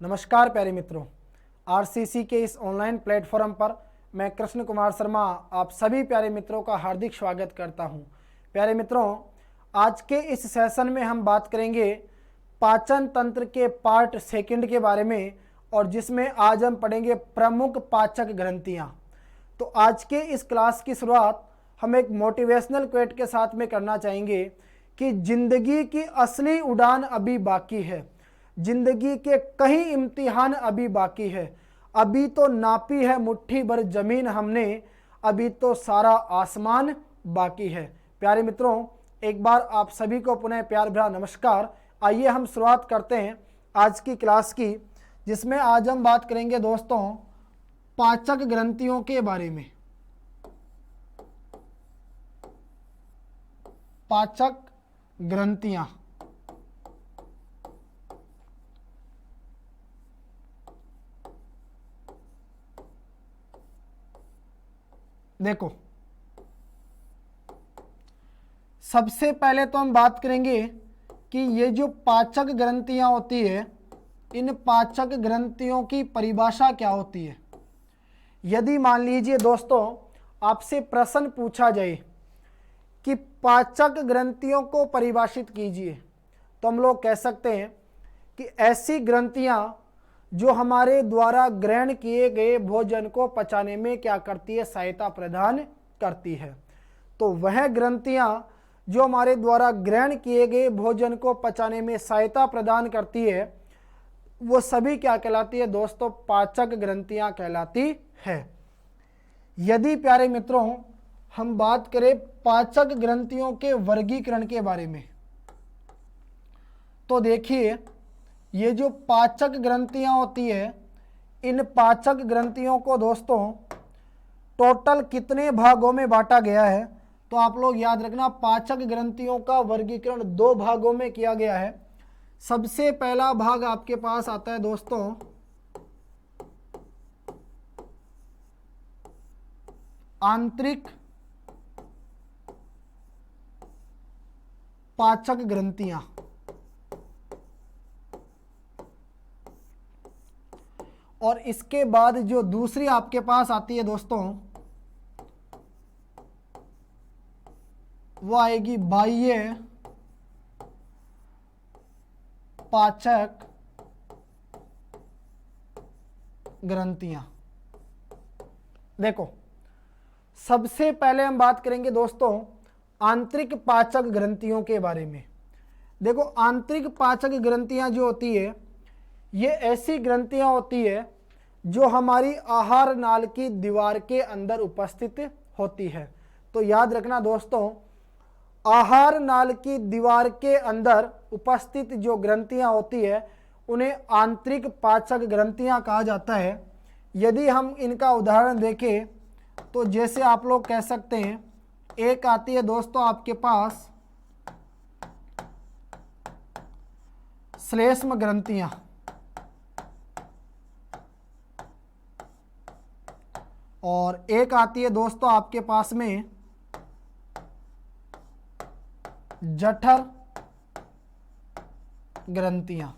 नमस्कार प्यारे मित्रों, आरसीसी के इस ऑनलाइन प्लेटफॉर्म पर मैं कृष्ण कुमार शर्मा आप सभी प्यारे मित्रों का हार्दिक स्वागत करता हूं। प्यारे मित्रों, आज के इस सेशन में हम बात करेंगे पाचन तंत्र के पार्ट सेकंड के बारे में, और जिसमें आज हम पढ़ेंगे प्रमुख पाचक ग्रंथियां। तो आज के इस क्लास की शुरुआत हम एक मोटिवेशनल क्वेट के साथ में करना चाहेंगे कि जिंदगी की असली उड़ान अभी बाकी है, जिंदगी के कई इम्तिहान अभी बाकी है। अभी तो नापी है मुट्ठी भर जमीन हमने, अभी तो सारा आसमान बाकी है। प्यारे मित्रों, एक बार आप सभी को पुनः प्यार भरा नमस्कार। आइए हम शुरुआत करते हैं आज की क्लास की, जिसमें आज हम बात करेंगे दोस्तों पाचक ग्रंथियों के बारे में। पाचक ग्रंथियां, देखो सबसे पहले तो हम बात करेंगे कि ये जो पाचक ग्रंथियां होती है, इन पाचक ग्रंथियों की परिभाषा क्या होती है। यदि मान लीजिए दोस्तों आपसे प्रश्न पूछा जाए कि पाचक ग्रंथियों को परिभाषित कीजिए, तो हम लोग कह सकते हैं कि ऐसी ग्रंथियां जो हमारे द्वारा ग्रहण किए गए भोजन को पचाने में क्या करती है, सहायता प्रदान करती है। तो वह ग्रंथियां जो हमारे द्वारा ग्रहण किए गए भोजन को पचाने में सहायता प्रदान करती है, वो सभी क्या कहलाती है दोस्तों, पाचक ग्रंथियां कहलाती है। यदि प्यारे मित्रों हम बात करें पाचक ग्रंथियों के वर्गीकरण के बारे में, तो देखिए ये जो पाचक ग्रंथियां होती है, इन पाचक ग्रंथियों को दोस्तों टोटल कितने भागों में बांटा गया है, तो आप लोग याद रखना पाचक ग्रंथियों का वर्गीकरण दो भागों में किया गया है। सबसे पहला भाग आपके पास आता है दोस्तों आंतरिक पाचक ग्रंथियां, और इसके बाद जो दूसरी आपके पास आती है दोस्तों वो आएगी बाह्य पाचक ग्रंथियां। देखो सबसे पहले हम बात करेंगे दोस्तों आंतरिक पाचक ग्रंथियों के बारे में। देखो आंतरिक पाचक ग्रंथियां जो होती है, ये ऐसी ग्रंथियां होती है जो हमारी आहार नाल की दीवार के अंदर उपस्थित होती है। तो याद रखना दोस्तों, आहार नाल की दीवार के अंदर उपस्थित जो ग्रंथियां होती है उन्हें आंतरिक पाचक ग्रंथियां कहा जाता है। यदि हम इनका उदाहरण देखें तो जैसे आप लोग कह सकते हैं, एक आती है दोस्तों आपके पास श्लेष्म ग्रंथियां, और एक आती है दोस्तों आपके पास में जठर ग्रंथियां।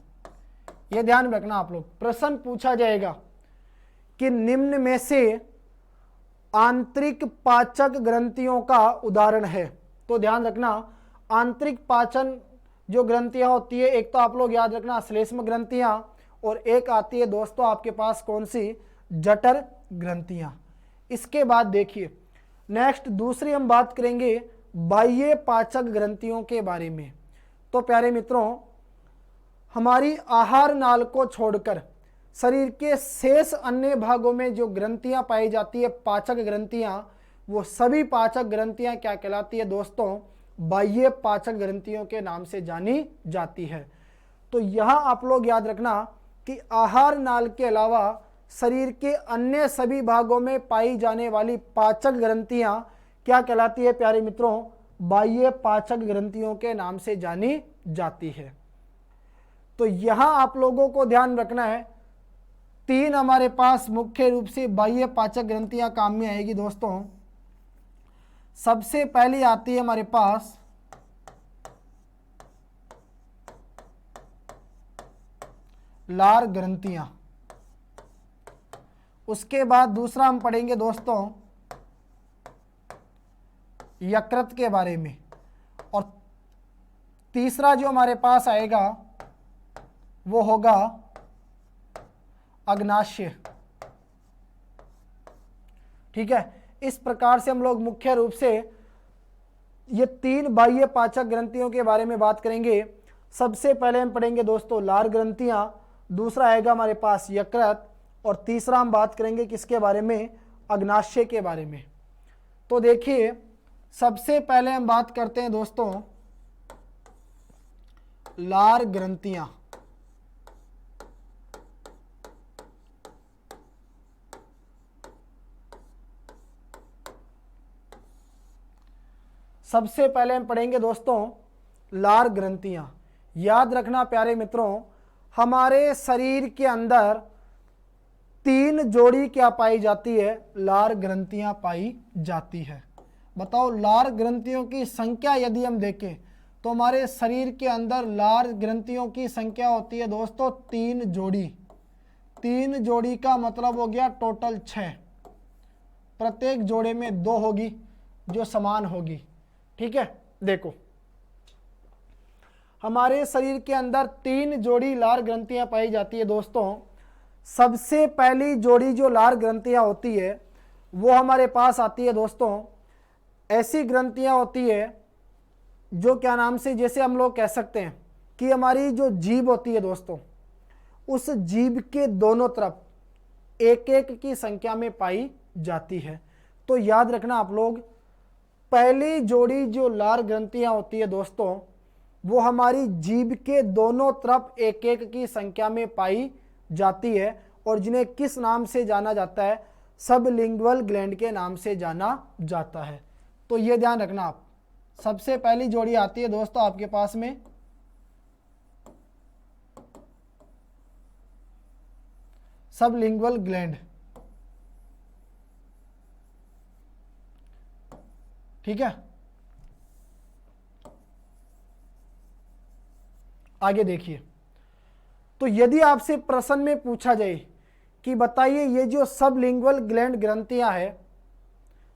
ये ध्यान रखना आप लोग, प्रश्न पूछा जाएगा कि निम्न में से आंतरिक पाचक ग्रंथियों का उदाहरण है। तो ध्यान रखना आंतरिक पाचन जो ग्रंथियां होती है, एक तो आप लोग याद रखना श्लेष्म ग्रंथियां, और एक आती है दोस्तों आपके पास कौन सी, जठर ग्रंथियां। इसके बाद देखिए नेक्स्ट दूसरी हम बात करेंगे बाह्य पाचक ग्रंथियों के बारे में। तो प्यारे मित्रों, हमारी आहार नाल को छोड़कर शरीर के शेष अन्य भागों में जो ग्रंथियां पाई जाती है पाचक ग्रंथियां, वो सभी पाचक ग्रंथियां क्या कहलाती है दोस्तों, बाह्य पाचक ग्रंथियों के नाम से जानी जाती है। तो यहां आप लोग याद रखना कि आहार नाल के अलावा शरीर के अन्य सभी भागों में पाई जाने वाली पाचक ग्रंथियां क्या कहलाती है प्यारे मित्रों, बाह्य पाचक ग्रंथियों के नाम से जानी जाती है। तो यहां आप लोगों को ध्यान रखना है, तीन हमारे पास मुख्य रूप से बाह्य पाचक ग्रंथियां काम में आएगी दोस्तों। सबसे पहली आती है हमारे पास लार ग्रंथियां। उसके बाद दूसरा हम पढ़ेंगे दोस्तों यकृत के बारे में, और तीसरा जो हमारे पास आएगा वो होगा अग्नाशय। ठीक है, इस प्रकार से हम लोग मुख्य रूप से ये 3 बाह्य पाचक ग्रंथियों के बारे में बात करेंगे। सबसे पहले हम पढ़ेंगे दोस्तों लार ग्रंथियां, दूसरा आएगा हमारे पास यकृत, और तीसरा हम बात करेंगे किसके बारे में, अग्नाशय के बारे में। तो देखिए सबसे पहले हम बात करते हैं दोस्तों लार ग्रंथियां। सबसे पहले हम पढ़ेंगे दोस्तों लार ग्रंथियां। याद रखना प्यारे मित्रों, हमारे शरीर के अंदर 3 जोड़ी क्या पाई जाती है, लार ग्रंथियां पाई जाती है। बताओ लार ग्रंथियों की संख्या यदि हम देखें तो हमारे शरीर के अंदर लार ग्रंथियों की संख्या होती है दोस्तों 3 जोड़ी। 3 जोड़ी का मतलब हो गया टोटल 6। प्रत्येक जोड़े में 2 होगी जो समान होगी। ठीक है, देखो हमारे शरीर के अंदर 3 जोड़ी लार ग्रंथियां पाई जाती है दोस्तों। सबसे पहली जोड़ी जो लार ग्रंथियां होती है वो हमारे पास आती है दोस्तों, ऐसी ग्रंथियां होती है जो क्या नाम से, जैसे हम लोग कह सकते हैं कि हमारी जो जीभ होती है दोस्तों, उस जीभ के दोनों तरफ एक एक की संख्या में पाई जाती है। तो याद रखना आप लोग, पहली जोड़ी जो लार ग्रंथियां होती है दोस्तों वो हमारी जीभ के दोनों तरफ एक एक की संख्या में पाई जाती है, और जिन्हें किस नाम से जाना जाता है, सबलिंगुअल ग्लैंड के नाम से जाना जाता है। तो ये ध्यान रखना आप, सबसे पहली जोड़ी आती है दोस्तों आपके पास में सबलिंगुअल ग्लैंड। ठीक है, आगे देखिए। तो यदि आपसे प्रश्न में पूछा जाए कि बताइए ये जो सबलिंगुअल ग्लैंड ग्रंथियां है,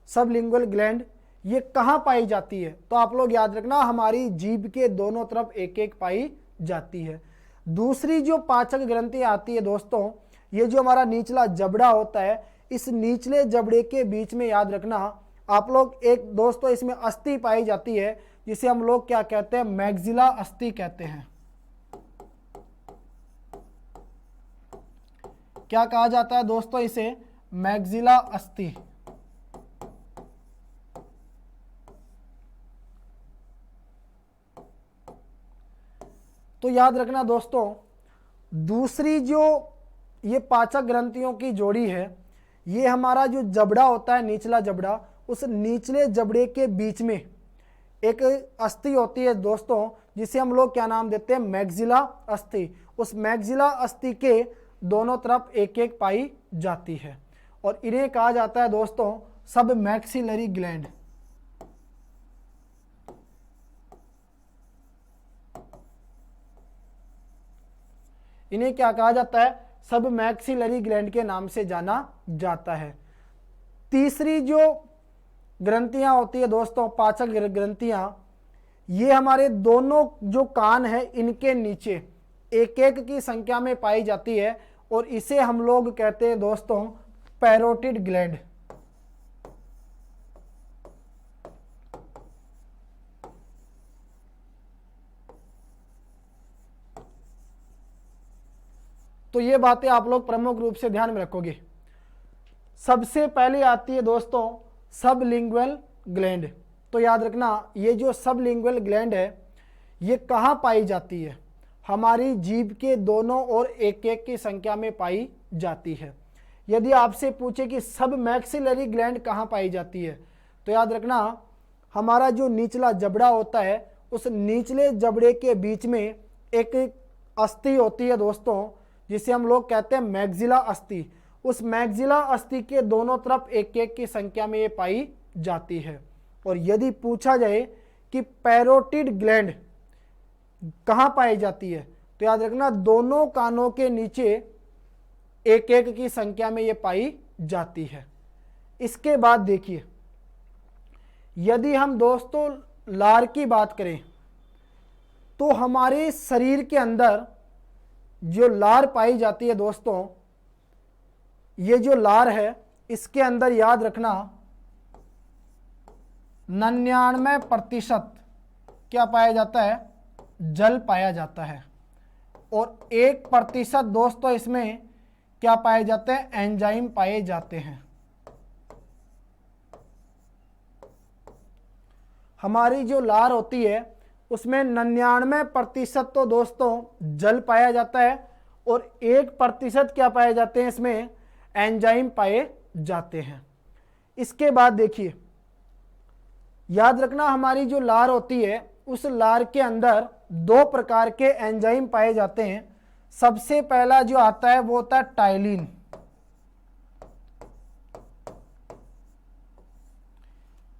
सबलिंगुअल ग्लैंड ये कहाँ पाई जाती है, तो आप लोग याद रखना हमारी जीभ के दोनों तरफ एक एक पाई जाती है। दूसरी जो पाचक ग्रंथि आती है दोस्तों, ये जो हमारा निचला जबड़ा होता है, इस निचले जबड़े के बीच में याद रखना आप लोग एक दोस्तों इसमें अस्थि पाई जाती है, जिसे हम लोग क्या कहते हैं, मैग्जिला अस्थि कहते हैं। क्या कहा जाता है दोस्तों इसे, मैग्जिला अस्थि। तो याद रखना दोस्तों, दूसरी जो ये पाचक ग्रंथियों की जोड़ी है, ये हमारा जो जबड़ा होता है निचला जबड़ा, उस निचले जबड़े के बीच में एक अस्थि होती है दोस्तों, जिसे हम लोग क्या नाम देते हैं, मैग्जिला अस्थि। उस मैग्जिला अस्थि के दोनों तरफ एक एक पाई जाती है, और इन्हें कहा जाता है दोस्तों सब मैक्सिलरी ग्लैंड। इन्हें क्या कहा जाता है, सब मैक्सिलरी ग्लैंड के नाम से जाना जाता है। तीसरी जो ग्रंथियां होती है दोस्तों, पाचक ग्रंथियां, ये हमारे दोनों जो कान है इनके नीचे एक एक की संख्या में पाई जाती है, और इसे हम लोग कहते हैं दोस्तों पैरोटिड ग्लैंड। तो ये बातें आप लोग प्रमुख रूप से ध्यान में रखोगे। सबसे पहले आती है दोस्तों सबलिंगुअल ग्लैंड। तो याद रखना ये जो सबलिंगुअल ग्लैंड है ये कहाँ पाई जाती है, हमारी जीभ के दोनों ओर एक एक की संख्या में पाई जाती है। यदि आपसे पूछे कि सब मैक्सिलरी ग्लैंड कहाँ पाई जाती है, तो याद रखना हमारा जो निचला जबड़ा होता है, उस निचले जबड़े के बीच में एक अस्थि होती है दोस्तों, जिसे हम लोग कहते हैं मैग्जिला अस्थि। उस मैग्जिला अस्थि के दोनों तरफ एक एक की संख्या में ये पाई जाती है। और यदि पूछा जाए कि पैरोटिड ग्लैंड कहाँ पाई जाती है, तो याद रखना दोनों कानों के नीचे एक एक की संख्या में ये पाई जाती है। इसके बाद देखिए, यदि हम दोस्तों लार की बात करें तो हमारे शरीर के अंदर जो लार पाई जाती है दोस्तों, ये जो लार है इसके अंदर याद रखना 99% क्या पाया जाता है, जल पाया जाता है, और 1% दोस्तों इसमें क्या पाए जाते हैं, एंजाइम पाए जाते हैं। हमारी जो लार होती है उसमें 99% तो दोस्तों जल पाया जाता है और 1% क्या पाए जाते हैं, इसमें एंजाइम पाए जाते हैं। इसके बाद देखिए, याद रखना हमारी जो लार होती है उस लार के अंदर 2 प्रकार के एंजाइम पाए जाते हैं। सबसे पहला जो आता है वो होता है टाइलिन।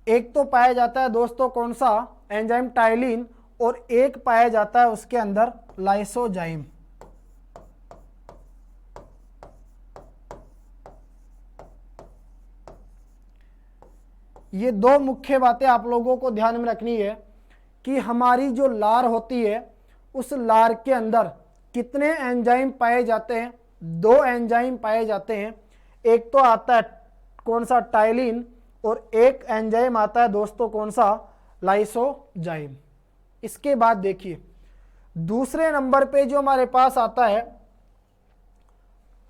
एक तो पाया जाता है दोस्तों कौन सा एंजाइम, टाइलिन, और एक पाया जाता है उसके अंदर लाइसोजाइम। ये 2 मुख्य बातें आप लोगों को ध्यान में रखनी है कि हमारी जो लार होती है उस लार के अंदर कितने एंजाइम पाए जाते हैं। 2 एंजाइम पाए जाते हैं, एक तो आता है कौन सा, टाइलिन, और एक एंजाइम आता है दोस्तों कौन सा, लाइसोजाइम। इसके बाद देखिए, दूसरे नंबर पे जो हमारे पास आता है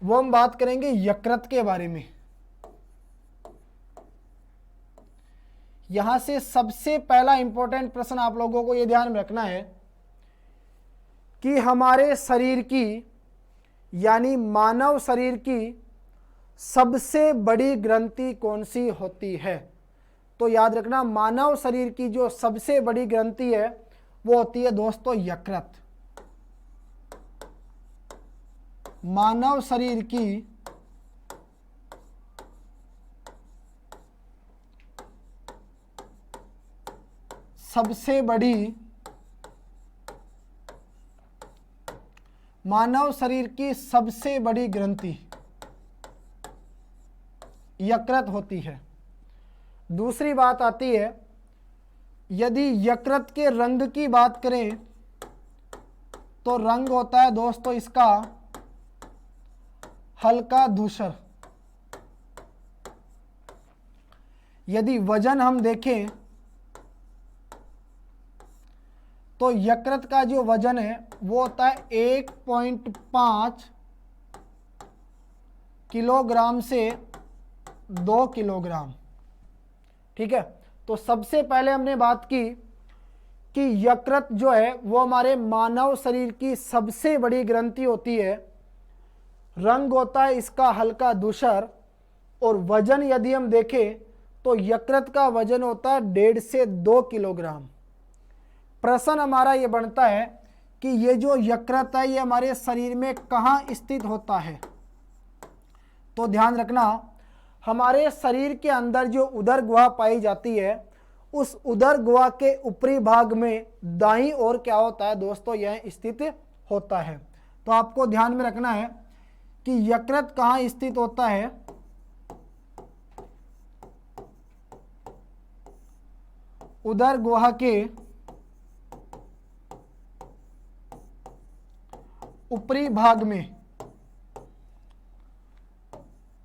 वो हम बात करेंगे यकृत के बारे में। यहां से सबसे पहला इंपॉर्टेंट प्रश्न आप लोगों को यह ध्यान में रखना है कि हमारे शरीर की यानी मानव शरीर की सबसे बड़ी ग्रंथि कौन सी होती है। तो याद रखना मानव शरीर की जो सबसे बड़ी ग्रंथि है वो होती है दोस्तों यकृत। मानव शरीर की सबसे बड़ी, मानव शरीर की सबसे बड़ी ग्रंथि यकृत होती है। दूसरी बात आती है, यदि यकृत के रंग की बात करें तो रंग होता है दोस्तों इसका हल्का धूसर। यदि वजन हम देखें तो यकृत का जो वजन है वो होता है 1.5 किलोग्राम से 2 किलोग्राम। ठीक है, तो सबसे पहले हमने बात की कि यकृत जो है वो हमारे मानव शरीर की सबसे बड़ी ग्रंथि होती है। रंग होता है इसका हल्का धूसर, और वजन यदि हम देखें तो यकृत का वजन होता है 1.5 से 2 किलोग्राम। प्रश्न हमारा ये बनता है कि ये जो यकृत है ये हमारे शरीर में कहाँ स्थित होता है। तो ध्यान रखना हमारे शरीर के अंदर जो उदर गुहा पाई जाती है उस उदर गुहा के ऊपरी भाग में दाईं ओर क्या होता है दोस्तों, यह स्थित होता है। तो आपको ध्यान में रखना है कि यकृत कहाँ स्थित होता है। उदर गुहा के ऊपरी भाग में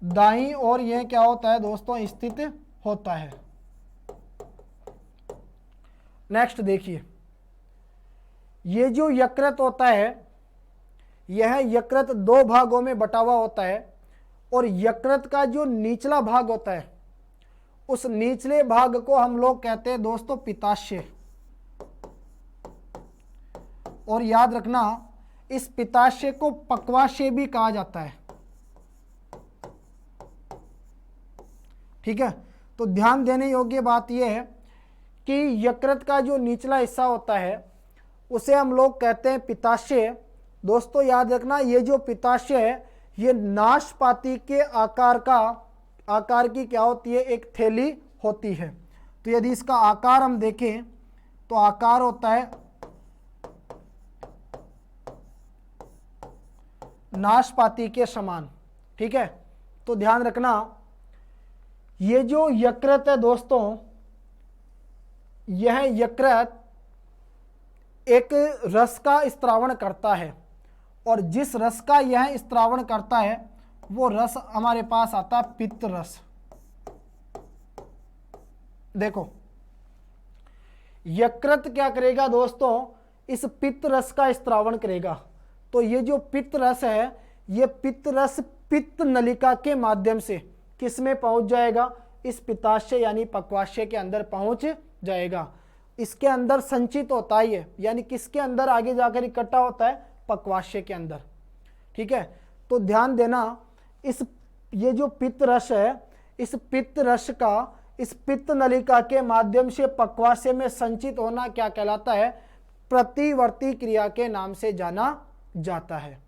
दाईं ओर यह क्या होता है दोस्तों, स्थित होता है। नेक्स्ट देखिए, ये जो यकृत होता है यह यकृत 2 भागों में बटा हुआ होता है, और यकृत का जो निचला भाग होता है उस निचले भाग को हम लोग कहते हैं दोस्तों पित्ताशय। और याद रखना इस पित्ताशय को पक्वाशय भी कहा जाता है। ठीक है, तो ध्यान देने योग्य बात यह है कि यकृत का जो निचला हिस्सा होता है उसे हम लोग कहते हैं पित्ताशय। दोस्तों याद रखना ये जो पित्ताशय है ये नाशपाती के आकार की क्या होती है, एक थैली होती है। तो यदि इसका आकार हम देखें तो आकार होता है नाशपाती के समान। ठीक है, तो ध्यान रखना ये जो यकृत है दोस्तों, यह यकृत एक रस का स्त्रावण करता है, और जिस रस का यह स्त्रावण करता है वो रस हमारे पास आता है पित्त रस। देखो यकृत क्या करेगा दोस्तों, इस पित्त रस का स्त्रावण करेगा। तो ये जो पित्त रस है, ये पित्त रस पित्त नलिका के माध्यम से किस में पहुंच जाएगा, इस पित्ताशय यानी पक्वाशय के अंदर पहुंच जाएगा। इसके अंदर संचित होता ही है, यानी किसके अंदर आगे जाकर इकट्ठा होता है, पक्वाशय के अंदर। ठीक है, तो ध्यान देना ये जो पित्त रस है, इस पित्त रस का इस पित्त नलिका के माध्यम से पक्वाशय में संचित होना क्या कहलाता है, प्रतिवर्ती क्रिया के नाम से जाना जाता है।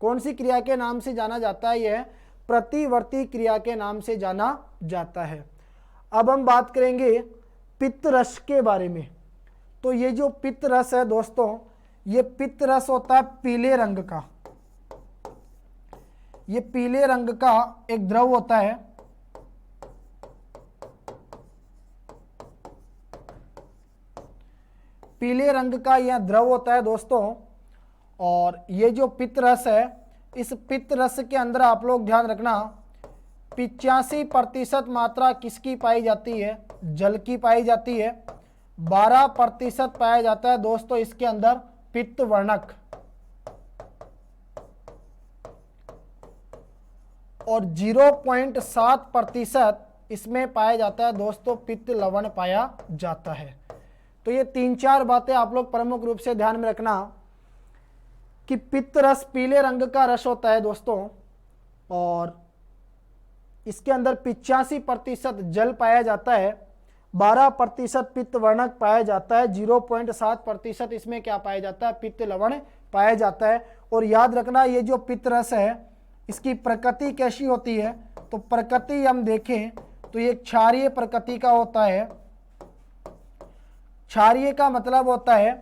कौन सी क्रिया के नाम से जाना जाता है, यह प्रतिवर्ती क्रिया के नाम से जाना जाता है। अब हम बात करेंगे पित्त रस के बारे में। तो ये जो पित्त रस है दोस्तों, ये पित्त रस होता है पीले रंग का। ये पीले रंग का एक द्रव होता है। पीले रंग का यह द्रव होता है दोस्तों, और ये जो पित्त रस है, इस पित्त रस के अंदर आप लोग ध्यान रखना 85% मात्रा किसकी पाई जाती है, जल की पाई जाती है। 12% पाया जाता है दोस्तों इसके अंदर पित्त वर्णक, और 0.7% इसमें पाया जाता है दोस्तों पित्त लवण पाया जाता है। तो ये 3-4 बातें आप लोग प्रमुख रूप से ध्यान में रखना कि पित्त रस पीले रंग का रस होता है दोस्तों, और इसके अंदर 85% जल पाया जाता है, 12% पित्त वर्णक पाया जाता है, 0.7% इसमें क्या पाया जाता है, पित्त लवण पाया जाता है। और याद रखना ये जो पित्त रस है, इसकी प्रकृति कैसी होती है, तो प्रकृति हम देखें तो ये क्षारीय प्रकृति का होता है। क्षारीय का मतलब होता है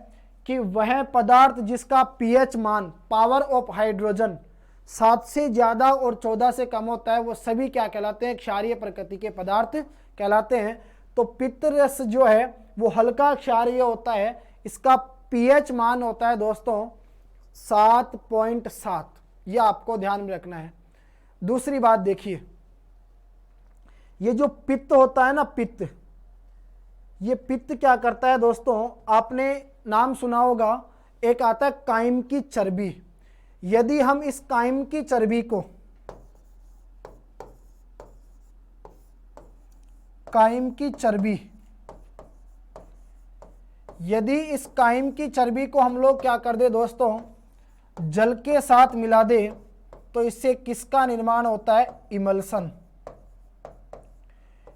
कि वह पदार्थ जिसका पीएच मान, पावर ऑफ हाइड्रोजन 7 से ज़्यादा और 14 से कम होता है, वो सभी क्या कहलाते हैं, क्षारीय प्रकृति के पदार्थ कहलाते हैं। तो पित्त रस जो है वो हल्का क्षारीय होता है, इसका पीएच मान होता है दोस्तों 7.7, यह आपको ध्यान में रखना है। दूसरी बात देखिए, ये जो पित्त होता है ना, पित्त, ये पित्त क्या करता है दोस्तों, आपने नाम सुना होगा, एक आता है कायम की चर्बी। यदि हम इस कायम की चर्बी को, कायम की चर्बी, यदि इस कायम की चर्बी को हम लोग क्या कर दे दोस्तों, जल के साथ मिला दे, तो इससे किसका निर्माण होता है, इमल्सन।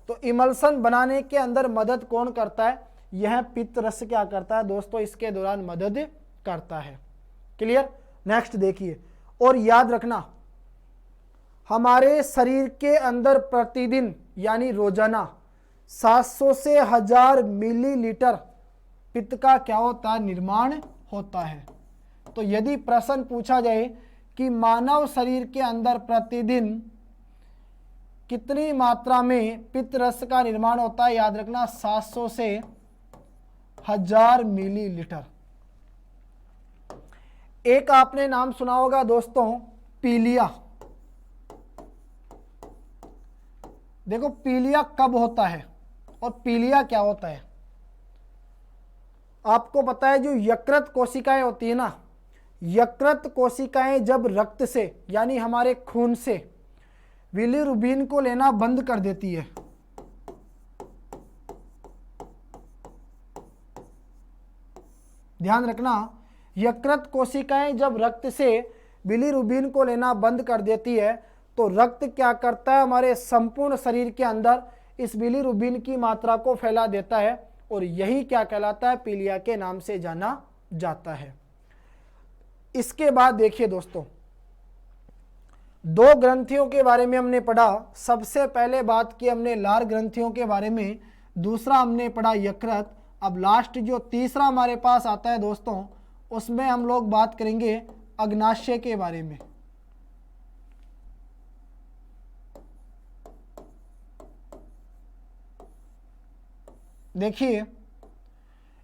तो इमल्सन बनाने के अंदर मदद कौन करता है, यह पित्त रस क्या करता है दोस्तों, इसके दौरान मदद करता है। क्लियर। नेक्स्ट देखिए, और याद रखना हमारे शरीर के अंदर प्रतिदिन यानी रोजाना 700 से 1000 मिलीलीटर पित्त का क्या होता है, निर्माण होता है। तो यदि प्रश्न पूछा जाए कि मानव शरीर के अंदर प्रतिदिन कितनी मात्रा में पित्त रस का निर्माण होता है, याद रखना 700 से 1000 मिलीलीटर। एक आपने नाम सुना होगा दोस्तों, पीलिया। देखो पीलिया कब होता है और पीलिया क्या होता है। आपको पता है जो यकृत कोशिकाएं होती है ना, यकृत कोशिकाएं जब रक्त से यानी हमारे खून से बिलिरुबिन को लेना बंद कर देती है, ध्यान रखना, यकृत कोशिकाएं जब रक्त से बिलिरुबिन को लेना बंद कर देती है तो रक्त क्या करता है, हमारे संपूर्ण शरीर के अंदर इस बिलिरुबिन की मात्रा को फैला देता है, और यही क्या कहलाता है, पीलिया के नाम से जाना जाता है। इसके बाद देखिए दोस्तों, 2 ग्रंथियों के बारे में हमने पढ़ा। सबसे पहले बात की हमने लार ग्रंथियों के बारे में, दूसरा हमने पढ़ा यकृत। अब लास्ट जो तीसरा हमारे पास आता है दोस्तों, उसमें हम लोग बात करेंगे अग्नाशय के बारे में। देखिए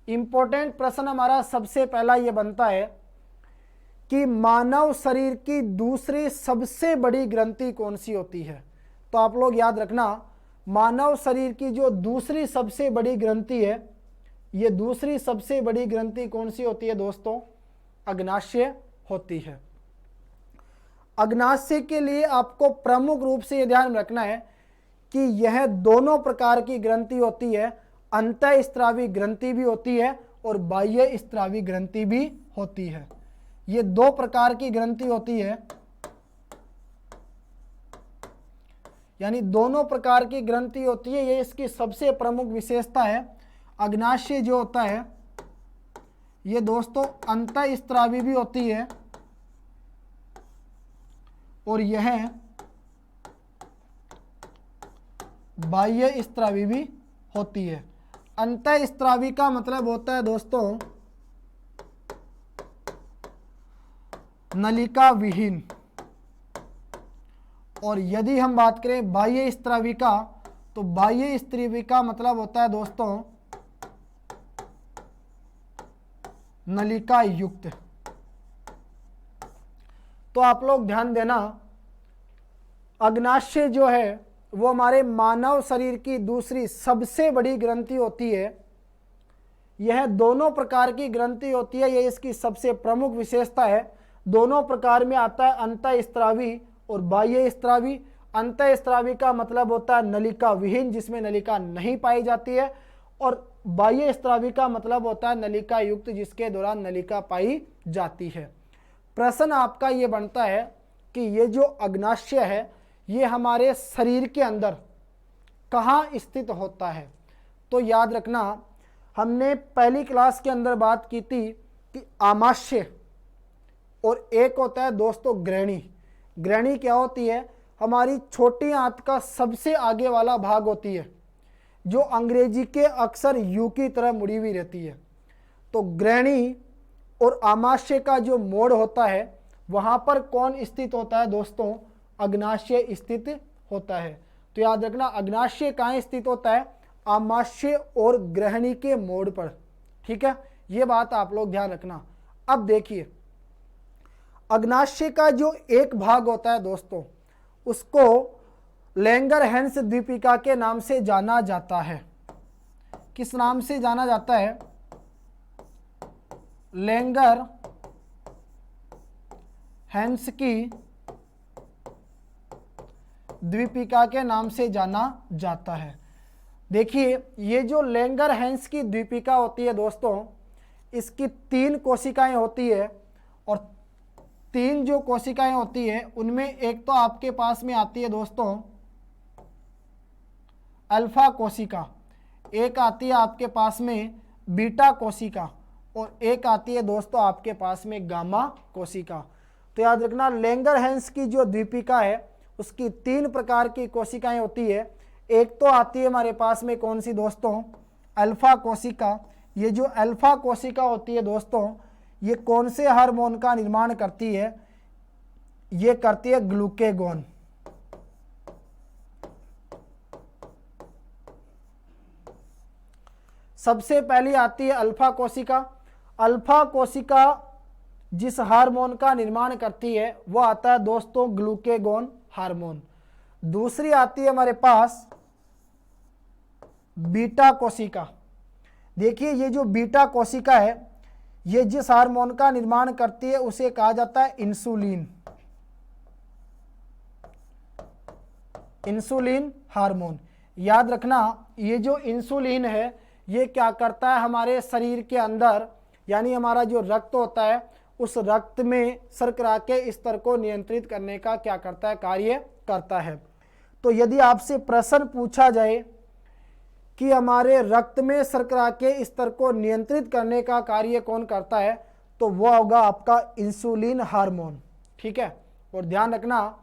इंपॉर्टेंट प्रश्न हमारा सबसे पहला ये बनता है कि मानव शरीर की दूसरी सबसे बड़ी ग्रंथि कौन सी होती है। तो आप लोग याद रखना, मानव शरीर की जो दूसरी सबसे बड़ी ग्रंथि है, ये दूसरी सबसे बड़ी ग्रंथि कौन सी होती है दोस्तों? अग्नाशय होती है। अग्नाशय के लिए आपको प्रमुख रूप से यह ध्यान रखना है कि यह दोनों प्रकार की ग्रंथि होती है, अंतःस्रावी ग्रंथि भी होती है और बाह्य स्रावी ग्रंथि भी होती है। ये दो प्रकार की ग्रंथि होती है, यानी दोनों प्रकार की ग्रंथि होती है। ये इसकी सबसे प्रमुख विशेषता है। अग्नाशय जो होता है ये दोस्तों अंतःस्रावी भी होती है और यह बाह्य स्रावी भी होती है। अंतःस्रावी का मतलब होता है दोस्तों नलिका विहीन, और यदि हम बात करें बाह्य स्रावी का, तो बाह्य स्रावी का मतलब होता है दोस्तों नलिका युक्त। तो आप लोग ध्यान देना, अग्नाशय जो है वो हमारे मानव शरीर की दूसरी सबसे बड़ी ग्रंथि होती है। यह दोनों प्रकार की ग्रंथि होती है, यह इसकी सबसे प्रमुख विशेषता है। दोनों प्रकार में आता है अंतःस्रावी और बाह्य स्रावी। अंतःस्रावी का मतलब होता है नलिका विहीन, जिसमें नलिका नहीं पाई जाती है, और बाह्य स्रावी का मतलब होता है नलिका युक्त, जिसके दौरान नलिका पाई जाती है। प्रश्न आपका ये बनता है कि ये जो अग्नाशय है ये हमारे शरीर के अंदर कहाँ स्थित होता है। तो याद रखना, हमने पहली क्लास के अंदर बात की थी कि आमाशय और एक होता है दोस्तों ग्रहणी। ग्रहणी क्या होती है? हमारी छोटी आंत का सबसे आगे वाला भाग होती है, जो अंग्रेजी के अक्षर यू की तरह मुड़ी हुई रहती है। तो ग्रहणी और आमाशय का जो मोड़ होता है वहाँ पर कौन स्थित होता है दोस्तों? अग्नाशय स्थित होता है। तो याद रखना, अग्नाशय कहाँ स्थित होता है? आमाशय और ग्रहणी के मोड़ पर। ठीक है, ये बात आप लोग ध्यान रखना। अब देखिए, अग्नाशय का जो एक भाग होता है दोस्तों, उसको लैंगरहैंस द्वीपिका के नाम से जाना जाता है। किस नाम से जाना जाता है? लैंगरहैंस की द्वीपिका के नाम से जाना जाता है। देखिए, ये जो लैंगरहैंस की द्वीपिका होती है दोस्तों, इसकी 3 कोशिकाएं होती है, और 3 जो कोशिकाएं होती है उनमें एक तो आपके पास में आती है दोस्तों अल्फा कोशिका, एक आती है आपके पास में बीटा कोशिका, और एक आती है दोस्तों आपके पास में गामा कोशिका। तो याद रखना, लैंगरहैंस की जो द्वीपिका है उसकी 3 प्रकार की कोशिकाएं होती है। एक तो आती है हमारे पास में कौन सी दोस्तों? अल्फा कोशिका। ये जो अल्फा कोशिका होती है दोस्तों, ये कौन से हार्मोन का निर्माण करती है? ये करती है ग्लूकेगॉन। सबसे पहली आती है अल्फा कोशिका। अल्फा कोशिका जिस हार्मोन का निर्माण करती है वो आता है दोस्तों ग्लूकेगॉन हार्मोन। दूसरी आती है हमारे पास बीटा कोशिका। देखिए, ये जो बीटा कोशिका है ये जिस हार्मोन का निर्माण करती है उसे कहा जाता है इंसुलिन। Insulin hormone. याद रखना, ये जो इंसुलिन है ये क्या करता है? हमारे शरीर के अंदर, यानी हमारा जो रक्त होता है उस रक्त में शर्करा के स्तर को नियंत्रित करने का क्या करता है? कार्य करता है। तो यदि आपसे प्रश्न पूछा जाए कि हमारे रक्त में शर्करा के स्तर को नियंत्रित करने का कार्य कौन करता है, तो वो होगा आपका इंसुलिन हार्मोन। ठीक है, और ध्यान रखना,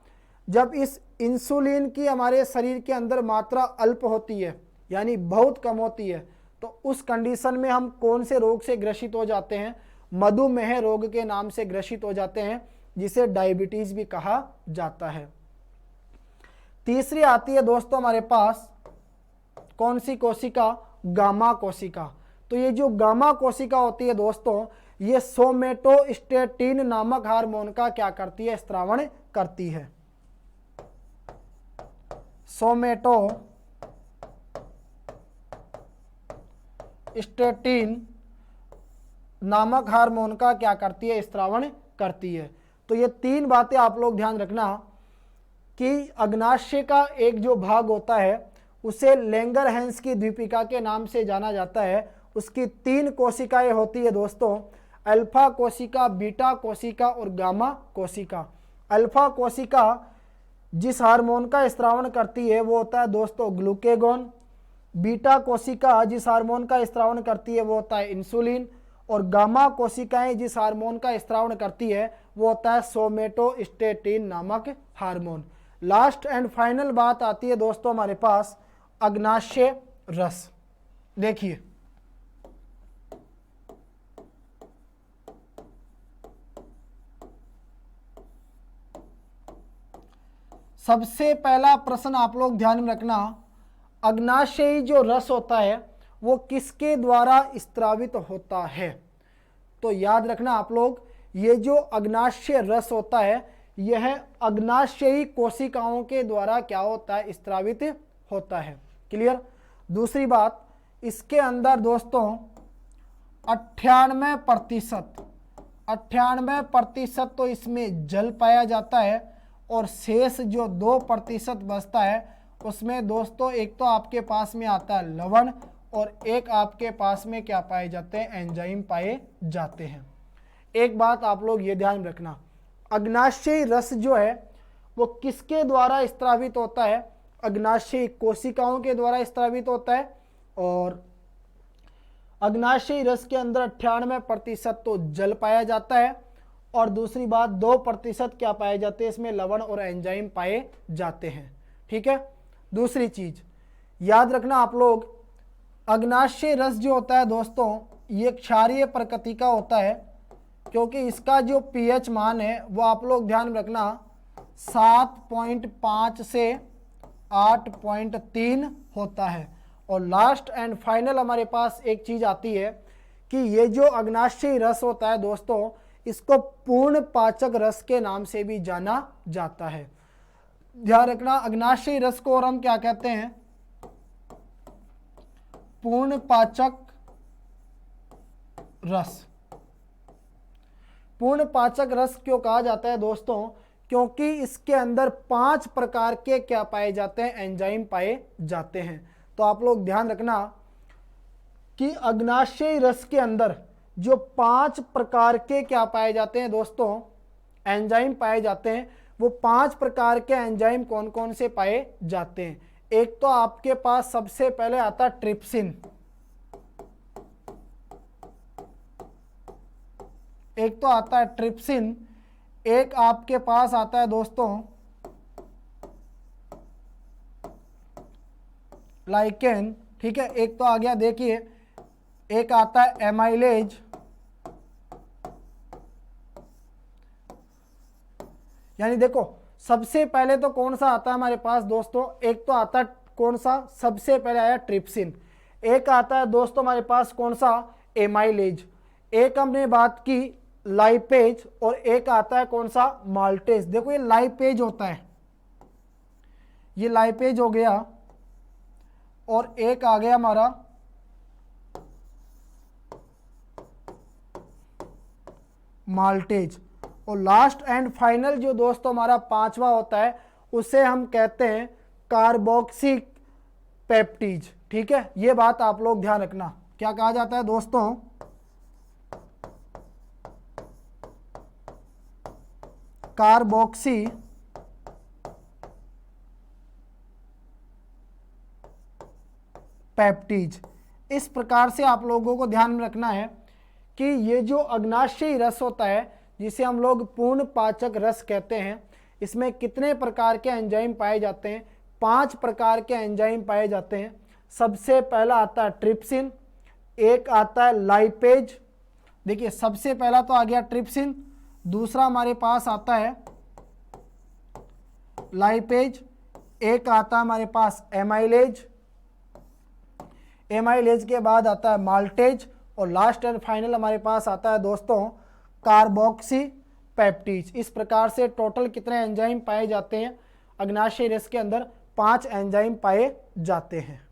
जब इस इंसुलिन की हमारे शरीर के अंदर मात्रा अल्प होती है, यानी बहुत कम होती है, तो उस कंडीशन में हम कौन से रोग से ग्रसित हो जाते हैं? मधुमेह रोग के नाम से ग्रसित हो जाते हैं, जिसे डायबिटीज भी कहा जाता है। तीसरी आती है दोस्तों हमारे पास कौन सी कोशिका? गामा कोशिका। तो ये जो गामा कोशिका होती है दोस्तों, ये सोमेटोस्टेटिन नामक हार्मोन का क्या करती है, स्त्रावण करती है। सोमेटोस्टेटिन नामक हार्मोन का क्या करती है, स्त्रावण करती है। तो ये तीन बातें आप लोग ध्यान रखना कि अग्नाशय का एक जो भाग होता है उसे लैंगरहैंस की द्वीपिका के नाम से जाना जाता है। उसकी तीन कोशिकाएं होती है दोस्तों, अल्फा कोशिका, बीटा कोशिका और गामा कोशिका। अल्फा कोशिका जिस हार्मोन का स्त्रावण करती है वो होता है दोस्तों ग्लूकेगॉन। बीटा कोशिका जिस हार्मोन का स्त्रावण करती है वो होता है इंसुलिन। और गामा कोशिकाएं जिस हार्मोन का स्त्रावण करती है वो होता है सोमेटोस्टेटिन नामक हार्मोन। लास्ट एंड फाइनल बात आती है दोस्तों हमारे पास अग्नाशय रस। देखिए सबसे पहला प्रश्न आप लोग ध्यान में रखना, अग्नाशयी जो रस होता है वो किसके द्वारा स्त्रावित होता है। तो याद रखना आप लोग, ये जो अग्नाशय रस होता है यह अग्नाशयी कोशिकाओं के द्वारा क्या होता है, स्त्रावित होता है। क्लियर। दूसरी बात, इसके अंदर दोस्तों 98% तो इसमें जल पाया जाता है और शेष जो 2% बचता है उसमें दोस्तों एक तो आपके पास में आता है लवण और एक आपके पास में क्या पाए जाते हैं, एंजाइम पाए जाते हैं। एक बात आप लोग ये ध्यान रखना, अग्नाशयी रस जो है वो किसके द्वारा स्त्रावित होता है, अग्नाशयी कोशिकाओं के द्वारा स्त्रावित होता है। और अग्नाशयी रस के अंदर 98% तो जल पाया जाता है और दूसरी बात 2% क्या पाए जाते हैं, इसमें लवण और एंजाइम पाए जाते हैं। ठीक है। दूसरी चीज याद रखना आप लोग, अग्नाशय रस जो होता है दोस्तों ये क्षारीय प्रकृति का होता है, क्योंकि इसका जो पीएच मान है वो आप लोग ध्यान में रखना 7.5 से 8.3 होता है। और लास्ट एंड फाइनल हमारे पास एक चीज आती है कि ये जो अग्नाशयी रस होता है दोस्तों इसको पूर्ण पाचक रस के नाम से भी जाना जाता है। ध्यान रखना, अग्नाशयी रस को और हम क्या कहते हैं, पूर्ण पाचक रस। पूर्ण पाचक रस क्यों कहा जाता है दोस्तों, क्योंकि इसके अंदर 5 प्रकार के क्या पाए जाते हैं, एंजाइम पाए जाते हैं। तो आप लोग ध्यान रखना कि अग्नाशयी रस के अंदर जो 5 प्रकार के क्या पाए जाते हैं दोस्तों, एंजाइम पाए जाते हैं, वो 5 प्रकार के एंजाइम कौन कौन से पाए जाते हैं। एक तो आपके पास सबसे पहले आता है ट्रिप्सिन, एक तो आता है ट्रिप्सिन, एक आपके पास आता है दोस्तों लाइकेन। ठीक है, एक तो आ गया, देखिए एक आता है एमाइलेज, यानी देखो सबसे पहले तो कौन सा आता है हमारे पास दोस्तों, एक तो आता है कौन सा, सबसे पहले आया ट्रिप्सिन, एक आता है दोस्तों हमारे पास कौन सा, एमाइलेज, एक हमने बात की लाइपेज और एक आता है कौन सा, माल्टेज। देखो ये लाइपेज होता है, ये लाइपेज हो गया और एक आ गया हमारा माल्टेज। और लास्ट एंड फाइनल जो दोस्तों हमारा 5वां होता है उसे हम कहते हैं कार्बोक्सिक पेप्टीज। ठीक है, ये बात आप लोग ध्यान रखना, क्या कहा जाता है दोस्तों, कार्बोक्सी पेप्टीज। इस प्रकार से आप लोगों को ध्यान में रखना है कि ये जो अग्नाशयी रस होता है जिसे हम लोग पूर्ण पाचक रस कहते हैं, इसमें कितने प्रकार के एंजाइम पाए जाते हैं, 5 प्रकार के एंजाइम पाए जाते हैं। सबसे पहला आता है ट्रिप्सिन, एक आता है लाइपेज, देखिए सबसे पहला तो आ गया ट्रिप्सिन, दूसरा हमारे पास आता है लाइपेज, एक आता है हमारे पास एमाइलेज, एमाइलेज के बाद आता है माल्टेज, और लास्ट एंड फाइनल हमारे पास आता है दोस्तों कार्बोक्सी पेप्टीज। इस प्रकार से टोटल कितने एंजाइम पाए जाते हैं? अग्नाशय रस के अंदर 5 एंजाइम पाए जाते हैं।